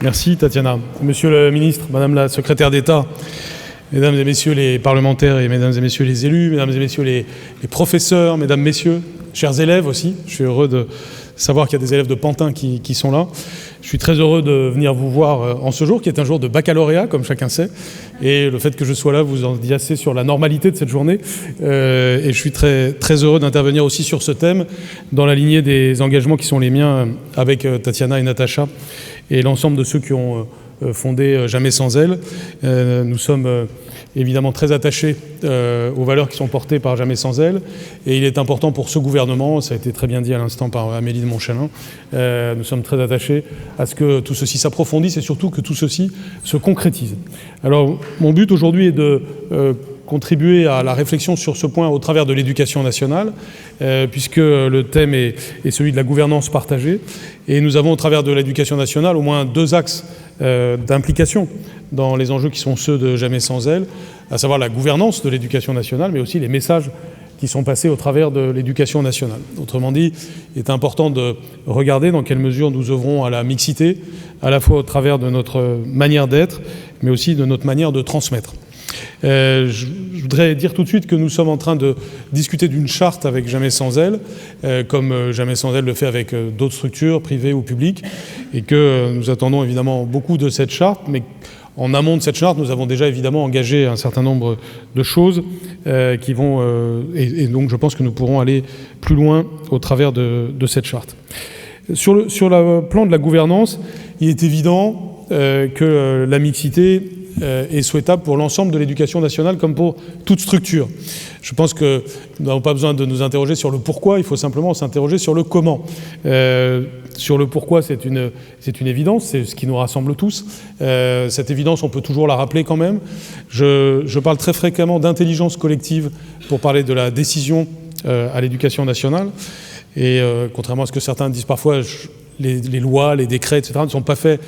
Merci Tatiana. Monsieur le ministre, madame la secrétaire d'État, mesdames et messieurs les parlementaires et mesdames et messieurs les élus, mesdames et messieurs les professeurs, mesdames, messieurs, chers élèves aussi, je suis heureux de savoir qu'il y a des élèves de Pantin qui sont là. Je suis très heureux de venir vous voir en ce jour, qui est un jour de baccalauréat, comme chacun sait. Et le fait que je sois là vous en dit assez sur la normalité de cette journée. Et je suis très, très heureux d'intervenir aussi sur ce thème, dans la lignée des engagements qui sont les miens avec Tatiana et Natacha, et l'ensemble de ceux qui ont fondé Jamais sans elle. Nous sommes évidemment très attachés aux valeurs qui sont portées par Jamais sans elle. Et il est important pour ce gouvernement, ça a été très bien dit à l'instant par Amélie de Montchalin, nous sommes très attachés à ce que tout ceci s'approfondisse et surtout que tout ceci se concrétise. Alors, mon but aujourd'hui est de contribuer à la réflexion sur ce point au travers de l'éducation nationale, puisque le thème est celui de la gouvernance partagée. Et nous avons au travers de l'éducation nationale au moins deux axes d'implication dans les enjeux qui sont ceux de Jamais sans elle, à savoir la gouvernance de l'éducation nationale, mais aussi les messages qui sont passés au travers de l'éducation nationale. Autrement dit, il est important de regarder dans quelle mesure nous œuvrons à la mixité, à la fois au travers de notre manière d'être, mais aussi de notre manière de transmettre. Je voudrais dire tout de suite que nous sommes en train de discuter d'une charte avec Jamais sans elle, comme Jamais sans elle le fait avec d'autres structures, privées ou publiques, et que nous attendons évidemment beaucoup de cette charte, mais en amont de cette charte, nous avons déjà évidemment engagé un certain nombre de choses qui vont... et donc je pense que nous pourrons aller plus loin au travers de cette charte. Sur le plan de la gouvernance, il est évident que la mixité est souhaitable pour l'ensemble de l'éducation nationale comme pour toute structure. Je pense que nous n'avons pas besoin de nous interroger sur le pourquoi, il faut simplement s'interroger sur le comment. Sur le pourquoi, c'est une évidence, c'est ce qui nous rassemble tous. Cette évidence, on peut toujours la rappeler quand même. Je parle très fréquemment d'intelligence collective pour parler de la décision à l'éducation nationale. Et contrairement à ce que certains disent parfois, les lois, les décrets, etc., ne sont pas faits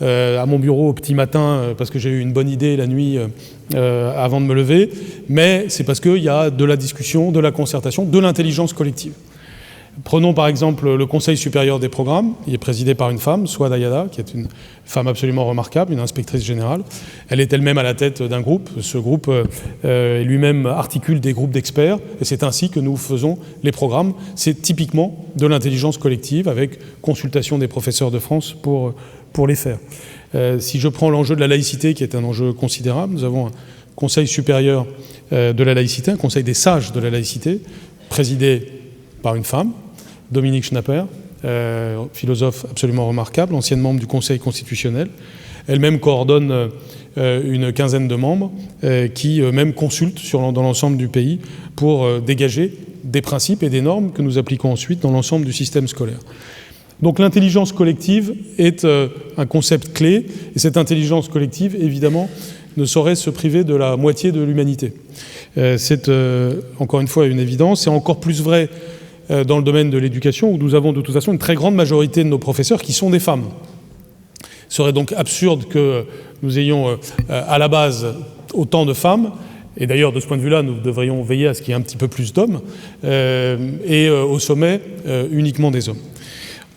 à mon bureau au petit matin parce que j'ai eu une bonne idée la nuit avant de me lever, mais c'est parce qu'il y a de la discussion, de la concertation, de l'intelligence collective. Prenons par exemple le Conseil supérieur des programmes, il est présidé par une femme, Souad Ayada, qui est une femme absolument remarquable, une inspectrice générale. Elle est elle-même à la tête d'un groupe. Ce groupe lui-même articule des groupes d'experts, et c'est ainsi que nous faisons les programmes. C'est typiquement de l'intelligence collective, avec consultation des professeurs de France pour les faire. Si je prends l'enjeu de la laïcité, qui est un enjeu considérable, nous avons un Conseil supérieur de la laïcité, un Conseil des sages de la laïcité, présidé par une femme, Dominique Schnapper, philosophe absolument remarquable, ancienne membre du Conseil constitutionnel. Elle-même coordonne une quinzaine de membres qui même consultent dans l'ensemble du pays pour dégager des principes et des normes que nous appliquons ensuite dans l'ensemble du système scolaire. Donc l'intelligence collective est un concept clé, et cette intelligence collective, évidemment, ne saurait se priver de la moitié de l'humanité. C'est encore une fois une évidence, c'est encore plus vrai dans le domaine de l'éducation, où nous avons de toute façon une très grande majorité de nos professeurs qui sont des femmes. Il serait donc absurde que nous ayons à la base autant de femmes, et d'ailleurs de ce point de vue-là, nous devrions veiller à ce qu'il y ait un petit peu plus d'hommes, et au sommet uniquement des hommes.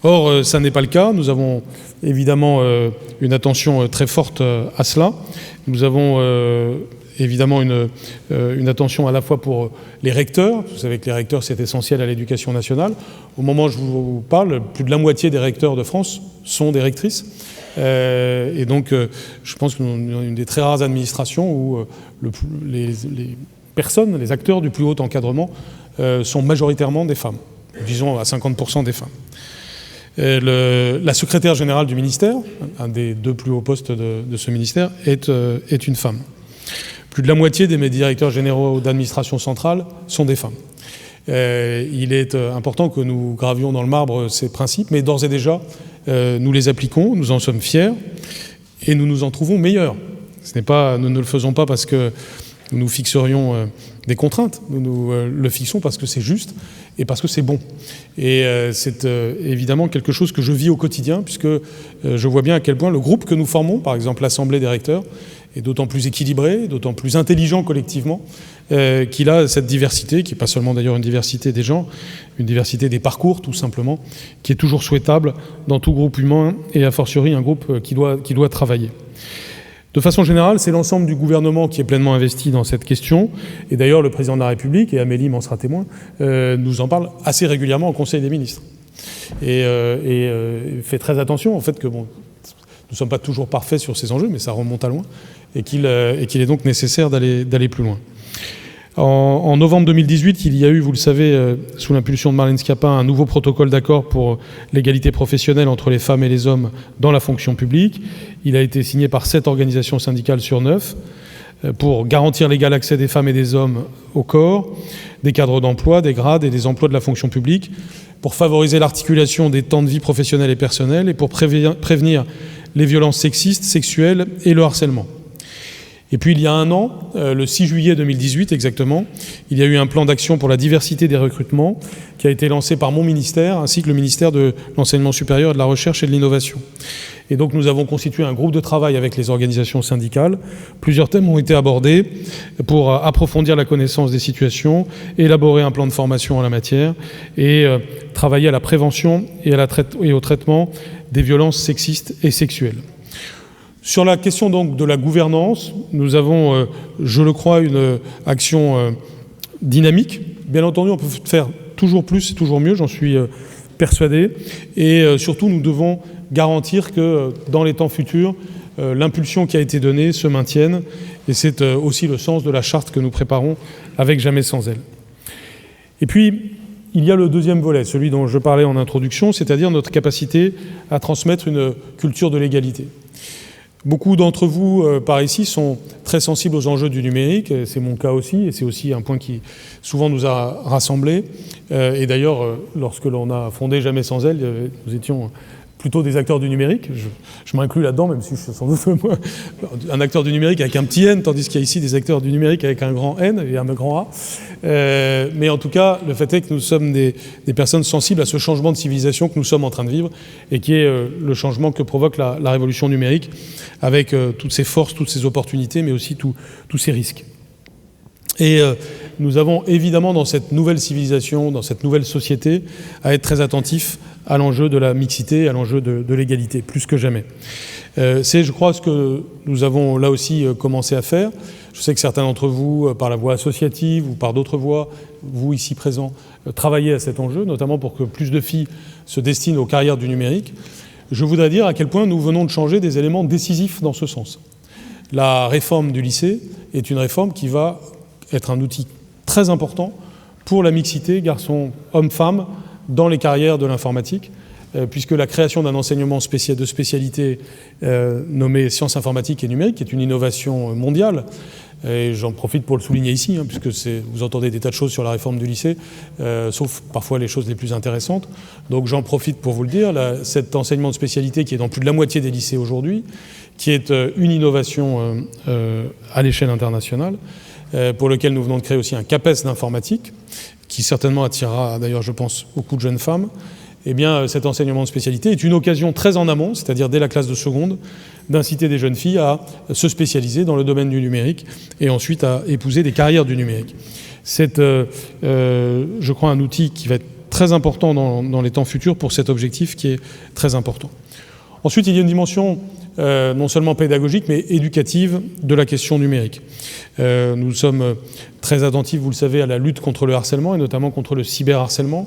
Or, ça n'est pas le cas. Nous avons évidemment une attention très forte à cela. Nous avons évidemment une attention à la fois pour les recteurs. Vous savez que les recteurs, c'est essentiel à l'éducation nationale. Au moment où je vous parle, plus de la moitié des recteurs de France sont des rectrices. Et donc, je pense que nous avons une des très rares administrations où les personnes, les acteurs du plus haut encadrement sont majoritairement des femmes. Disons à 50% des femmes. La secrétaire générale du ministère, un des deux plus hauts postes de ce ministère, est une femme. Plus de la moitié des directeurs généraux d'administration centrale sont des femmes. Il est important que nous gravions dans le marbre ces principes, mais d'ores et déjà, nous les appliquons, nous en sommes fiers, et nous nous en trouvons meilleurs. Nous ne le faisons pas parce que nous nous fixerions des contraintes, nous le fixons parce que c'est juste et parce que c'est bon. Et c'est évidemment quelque chose que je vis au quotidien, puisque je vois bien à quel point le groupe que nous formons, par exemple l'Assemblée des recteurs, est d'autant plus équilibré, d'autant plus intelligent collectivement, qu'il a cette diversité, qui n'est pas seulement d'ailleurs une diversité des gens, une diversité des parcours tout simplement, qui est toujours souhaitable dans tout groupe humain et a fortiori un groupe qui doit travailler. De façon générale, c'est l'ensemble du gouvernement qui est pleinement investi dans cette question. Et d'ailleurs, le président de la République, et Amélie m'en sera témoin, nous en parle assez régulièrement au Conseil des ministres. Et fait très attention au fait que, bon, nous ne sommes pas toujours parfaits sur ces enjeux, mais ça remonte à loin, et qu'il est donc nécessaire d'aller plus loin. En novembre 2018, il y a eu, vous le savez, sous l'impulsion de Marlène Schiappa, un nouveau protocole d'accord pour l'égalité professionnelle entre les femmes et les hommes dans la fonction publique. Il a été signé par 7 organisations syndicales sur 9 pour garantir l'égal accès des femmes et des hommes au corps, des cadres d'emploi, des grades et des emplois de la fonction publique, pour favoriser l'articulation des temps de vie professionnelle et personnelle et pour prévenir les violences sexistes, sexuelles et le harcèlement. Et puis il y a un an, le 6 juillet 2018 exactement, il y a eu un plan d'action pour la diversité des recrutements qui a été lancé par mon ministère ainsi que le ministère de l'Enseignement supérieur et de la Recherche et de l'Innovation. Et donc nous avons constitué un groupe de travail avec les organisations syndicales. Plusieurs thèmes ont été abordés pour approfondir la connaissance des situations, élaborer un plan de formation en la matière et travailler à la prévention et au traitement des violences sexistes et sexuelles. Sur la question donc de la gouvernance, nous avons, je le crois, une action dynamique. Bien entendu, on peut faire toujours plus et toujours mieux, j'en suis persuadé. Et surtout, nous devons garantir que dans les temps futurs, l'impulsion qui a été donnée se maintienne. Et c'est aussi le sens de la charte que nous préparons avec Jamais sans elle. Et puis, il y a le deuxième volet, celui dont je parlais en introduction, c'est-à-dire notre capacité à transmettre une culture de l'égalité. Beaucoup d'entre vous, par ici, sont très sensibles aux enjeux du numérique. C'est mon cas aussi, et c'est aussi un point qui souvent nous a rassemblés. Et d'ailleurs, lorsque l'on a fondé Jamais sans elle, nous étions plutôt des acteurs du numérique. Je m'inclus là-dedans, même si je suis sans doute un acteur du numérique avec un petit N, tandis qu'il y a ici des acteurs du numérique avec un grand N et un grand A. Mais en tout cas, le fait est que nous sommes des personnes sensibles à ce changement de civilisation que nous sommes en train de vivre et qui est le changement que provoque la révolution numérique avec toutes ses forces, toutes ses opportunités, mais aussi tous ces risques. Et nous avons évidemment dans cette nouvelle civilisation, dans cette nouvelle société, à être très attentifs à l'enjeu de la mixité, à l'enjeu de l'égalité, plus que jamais. C'est, je crois, ce que nous avons là aussi commencé à faire. Je sais que certains d'entre vous, par la voie associative ou par d'autres voies, vous ici présents, travaillez à cet enjeu, notamment pour que plus de filles se destinent aux carrières du numérique. Je voudrais dire à quel point nous venons de changer des éléments décisifs dans ce sens. La réforme du lycée est une réforme qui va être un outil très important pour la mixité garçons, hommes, femmes dans les carrières de l'informatique, puisque la création d'un enseignement de spécialité nommé sciences informatiques et numériques, qui est une innovation mondiale, et j'en profite pour le souligner ici, puisque vous entendez des tas de choses sur la réforme du lycée, sauf parfois les choses les plus intéressantes. Donc j'en profite pour vous le dire, cet enseignement de spécialité qui est dans plus de la moitié des lycées aujourd'hui, qui est une innovation à l'échelle internationale, pour lequel nous venons de créer aussi un CAPES d'informatique, qui certainement attirera d'ailleurs, je pense, beaucoup de jeunes femmes. Eh bien, cet enseignement de spécialité est une occasion très en amont, c'est-à-dire dès la classe de seconde, d'inciter des jeunes filles à se spécialiser dans le domaine du numérique et ensuite à épouser des carrières du numérique. C'est, je crois, un outil qui va être très important dans les temps futurs pour cet objectif qui est très important. Ensuite, il y a une dimension non seulement pédagogique, mais éducative de la question numérique. Nous sommes très attentifs, vous le savez, à la lutte contre le harcèlement et notamment contre le cyberharcèlement.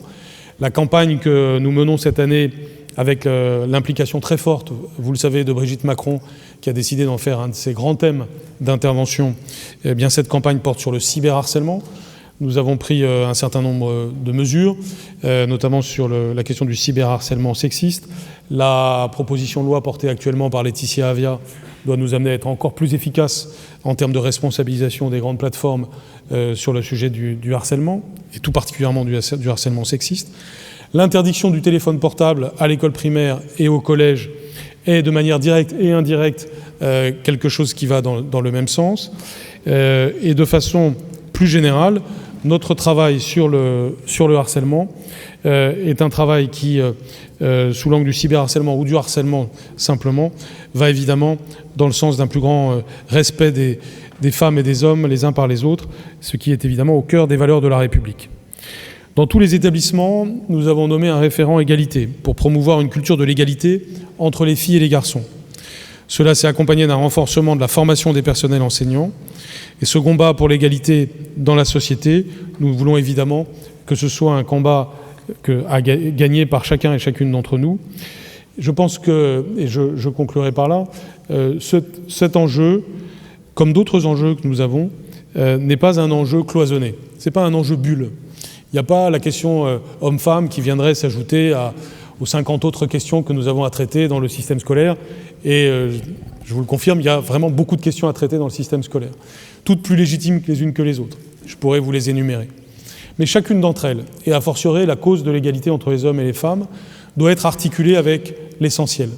La campagne que nous menons cette année avec l'implication très forte, vous le savez, de Brigitte Macron, qui a décidé d'en faire un de ses grands thèmes d'intervention, eh bien cette campagne porte sur le cyberharcèlement. Nous avons pris un certain nombre de mesures, notamment sur la question du cyberharcèlement sexiste. La proposition de loi portée actuellement par Laetitia Avia doit nous amener à être encore plus efficaces en termes de responsabilisation des grandes plateformes sur le sujet du harcèlement, et tout particulièrement du harcèlement sexiste. L'interdiction du téléphone portable à l'école primaire et au collège est de manière directe et indirecte quelque chose qui va dans le même sens. Et de façon plus générale, notre travail sur le harcèlement est un travail qui, sous l'angle du cyberharcèlement ou du harcèlement simplement, va évidemment dans le sens d'un plus grand respect des femmes et des hommes les uns par les autres, ce qui est évidemment au cœur des valeurs de la République. Dans tous les établissements, nous avons nommé un référent égalité pour promouvoir une culture de l'égalité entre les filles et les garçons. Cela s'est accompagné d'un renforcement de la formation des personnels enseignants. Et ce combat pour l'égalité dans la société, nous voulons évidemment que ce soit un combat gagné par chacun et chacune d'entre nous. Je pense que, et je conclurai par là, cet enjeu, comme d'autres enjeux que nous avons, n'est pas un enjeu cloisonné. Ce n'est pas un enjeu bulle. Il n'y a pas la question homme-femme qui viendrait s'ajouter aux 50 autres questions que nous avons à traiter dans le système scolaire. Et je vous le confirme, il y a vraiment beaucoup de questions à traiter dans le système scolaire, toutes plus légitimes les unes que les autres. Je pourrais vous les énumérer. Mais chacune d'entre elles, et a fortiori la cause de l'égalité entre les hommes et les femmes, doit être articulée avec l'essentiel.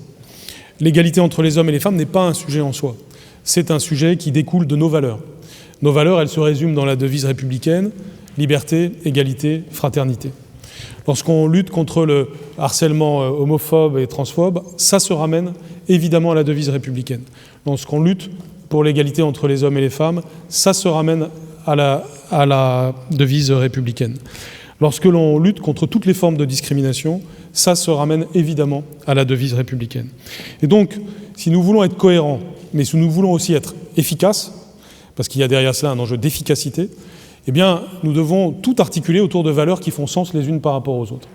L'égalité entre les hommes et les femmes n'est pas un sujet en soi. C'est un sujet qui découle de nos valeurs. Nos valeurs, elles se résument dans la devise républicaine, liberté, égalité, fraternité. Lorsqu'on lutte contre le harcèlement homophobe et transphobe, ça se ramène évidemment à la devise républicaine. Lorsqu'on lutte pour l'égalité entre les hommes et les femmes, ça se ramène à la devise républicaine. Lorsque l'on lutte contre toutes les formes de discrimination, ça se ramène évidemment à la devise républicaine. Et donc, si nous voulons être cohérents, mais si nous voulons aussi être efficaces, parce qu'il y a derrière cela un enjeu d'efficacité, eh bien, nous devons tout articuler autour de valeurs qui font sens les unes par rapport aux autres.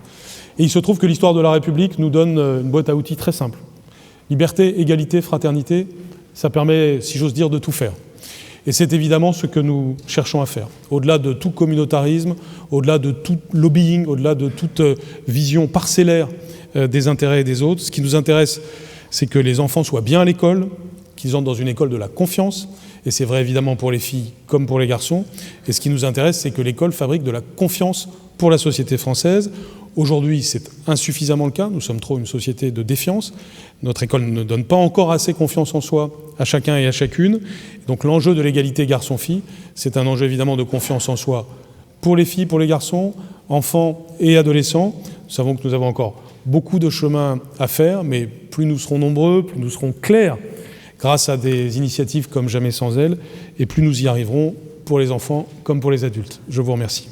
Et il se trouve que l'histoire de la République nous donne une boîte à outils très simple. Liberté, égalité, fraternité, ça permet, si j'ose dire, de tout faire. Et c'est évidemment ce que nous cherchons à faire. Au-delà de tout communautarisme, au-delà de tout lobbying, au-delà de toute vision parcellaire des intérêts des autres, ce qui nous intéresse, c'est que les enfants soient bien à l'école, qu'ils entrent dans une école de la confiance, et c'est vrai évidemment pour les filles comme pour les garçons. Et ce qui nous intéresse, c'est que l'école fabrique de la confiance pour la société française. Aujourd'hui, c'est insuffisamment le cas. Nous sommes trop une société de défiance. Notre école ne donne pas encore assez confiance en soi à chacun et à chacune. Donc l'enjeu de l'égalité garçon-fille, c'est un enjeu évidemment de confiance en soi pour les filles, pour les garçons, enfants et adolescents. Nous savons que nous avons encore beaucoup de chemin à faire, mais plus nous serons nombreux, plus nous serons clairs grâce à des initiatives comme Jamais sans elles, et plus nous y arriverons pour les enfants comme pour les adultes. Je vous remercie.